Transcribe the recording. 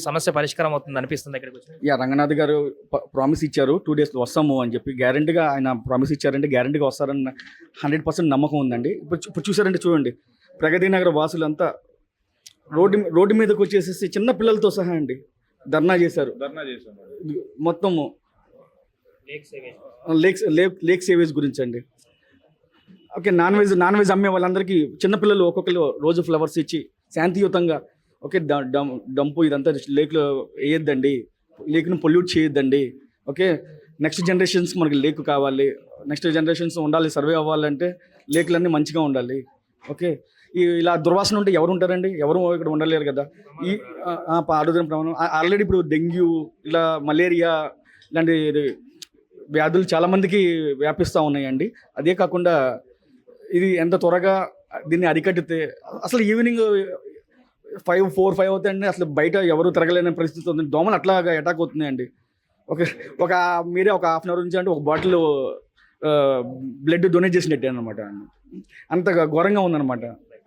సమస్య పరిష్కారం అవుతుంది అనిపిస్తుంది ఇక్కడికి వచ్చి. రంగనాథ్ గారు ప్రామిస్ ఇచ్చారు 2 days వస్తాము అని చెప్పి. గ్యారంటీగా ఆయన ప్రామిస్ ఇచ్చారంటే గ్యారంటీగా వస్తారన్న 100% నమ్మకం ఉందండి. ఇప్పుడు చూసారంటే చూడండి, ప్రగతి నగర వాసులంతా రోడ్డు మీదకి వచ్చేసేసి చిన్న పిల్లలతో సహా అండి ధర్నా చేశారు. మొత్తము లేక్ సేవేజ్ గురించి అండి. ఓకే, నాన్ వెజ్ అమ్మే వాళ్ళందరికీ చిన్నపిల్లలు ఒక్కొక్కరు రోజు ఫ్లవర్స్ ఇచ్చి శాంతియుతంగా ఓకే డంపు ఇదంతా లేక్లో వేయొద్దండి, లేక్ను పొల్యూట్ చేయొద్దండి. ఓకే, నెక్స్ట్ జనరేషన్స్ మనకి లేక్ కావాలి, నెక్స్ట్ జనరేషన్స్ ఉండాలి, సర్వే అవ్వాలంటే లేకులన్నీ మంచిగా ఉండాలి. ఓకే, ఇలా దుర్వాసన ఉంటే ఎవరు ఉంటారండి? ఎవరు ఇక్కడ ఉండలేరు కదా. ఈ ఆరోగ్య ప్రమాణం ఆల్రెడీ ఇప్పుడు డెంగ్యూ ఇలా మలేరియా ఇలాంటి వ్యాధులు చాలామందికి వ్యాపిస్తూ ఉన్నాయండి. అదే కాకుండా ఇది ఎంత త్వరగా దీన్ని అరికట్టితే అసలు ఈవినింగ్ 4-5 అవుతాయండి, అసలు బయట ఎవరు తిరగలేని పరిస్థితి ఉంది. దోమలు అట్లాగా అటాక్ అవుతున్నాయండి. మీరే ఒక హాఫ్ అన్ అవర్ నుంచి అంటే ఒక బాటిల్ బ్లడ్ డొనేట్ చేసినట్టే అనమాట. అంతగా ఘోరంగా ఉందన్నమాట.